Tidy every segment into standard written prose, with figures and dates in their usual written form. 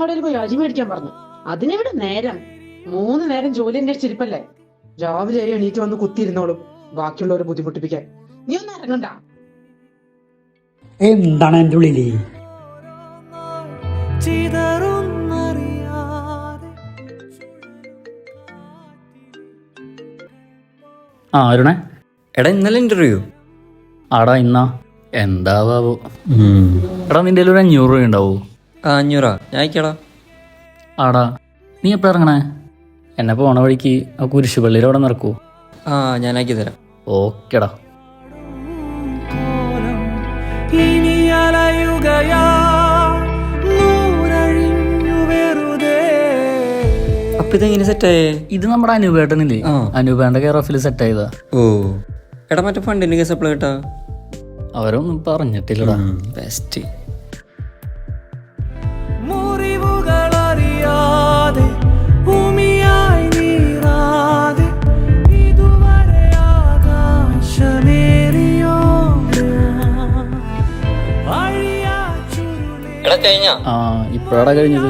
കടയിൽ പോയി അരി മേടിക്കാൻ പറഞ്ഞു. അതിനെവിടെ നേരം? 3 നേരം ജോലി അന്വേഷിച്ചിരിപ്പല്ലേ. രാവിലെ എണീറ്റ് വന്ന് കുത്തിയിരുന്നോളും ബാക്കിയുള്ളവരെ ബുദ്ധിമുട്ടിപ്പിക്കാൻ. നീ ഒന്നും ഇറങ്ങണ്ട. എന്താണ് എന്റെ ഉള്ളില്? അരുണേ, എടാ ഇന്നലെ ഇന്റർവ്യൂ ആടാ ഇന്നാ എന്താവോ. എടാ നിന്റെ ഒരു 500 രൂപ ഉണ്ടാവോ? 500 ഞാൻ അയക്കടാ. ആടാ നീ എപ്പോ ഇറങ്ങണേ? എന്നെ പോണ വഴിക്ക് ആ കുരിശുപള്ളിയിൽ അവിടെ നിറക്കൂ. ഞാൻ അയക്കി തരാം. ഓക്കെടാ. അപ്പൊ ഇതെങ്ങനെ സെറ്റായേ? ഇത് നമ്മുടെ അനൂപേട്ടനില്ലേ, അനൂപേണ്ട കെയർ ഓഫിൽ സെറ്റ് ആയതാ. ഓ എടാ മറ്റേ ഫണ്ടിന്റെ കേസ് എപ്പോഴാ കേട്ടാ? അവരൊന്നും പറഞ്ഞിട്ടില്ലടാ. ബെസ്റ്റ്. ഇപ്പഴാടാ കഴിഞ്ഞത്.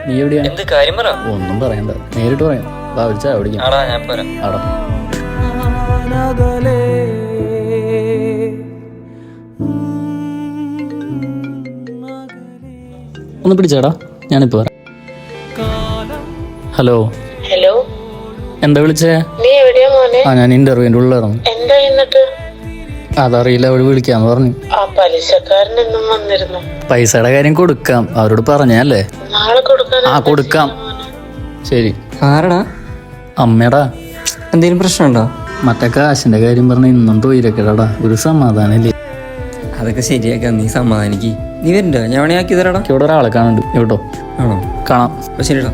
നീ എവിടെയാ? എന്ത് കാര്യം പറ? ഒന്നും പറയണ്ട, നേരിട്ട് പറയാം. വിളിച്ചാ എവിടേക്കാ? ആടാ ഒന്ന് പിടിച്ചേടാ, ഞാനിപ്പോ വരാം. ഹലോ ഹലോ, എന്താ വിളിച്ചേ? നീ എവിടെയാ മോനെ? ഞാൻ ഇന്റർവ്യൂവിന്റെ ഉള്ളിലായിരുന്നു. എന്താ എന്നിട്ട്? അതറിയില്ല, അവര് വിളിക്കാന്ന് പറഞ്ഞു. ആ പലിശക്കാരനെന്നും വന്നിരുന്നു. പൈസയുടെ കാര്യം കൊടുക്കാം, അവരോട് പറഞ്ഞല്ലേ. നാളെ കൊടുക്കാൻ. കൊടുക്കാം. ശരി. ആരടാ? അമ്മേടാ. എന്തെങ്കിലും പ്രശ്നമുണ്ടോ? മറ്റേ കാശിന്റെ കാര്യം പറഞ്ഞ ഇന്നും തൊയിരക്കെടാ, ഒരു സമാധാനല്ലേ. അതൊക്കെ ശരിയാക്കാം, നീ സമാധാനിക്ക്. നീ വരണ്ട, ഞാൻ വേണേ ആക്കി തരാടാ. ഇവിടെ ഒരാളെ കാണുന്നുണ്ട് കേട്ടോ. ആണോ? കാണാം. അപ്പൊ ശരിടാ.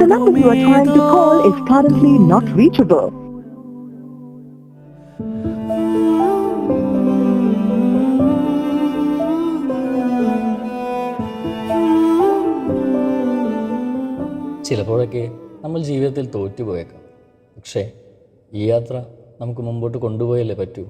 The number you are trying to call is currently not reachable. ചിലപ്പോഴൊക്കെ നമ്മൾ ജീവിതത്തിൽ തോറ്റുപോയേക്കാം. പക്ഷേ ഈ യാത്ര നമുക്ക് മുമ്പോട്ട് കൊണ്ടുപോയല്ലേ പറ്റൂ.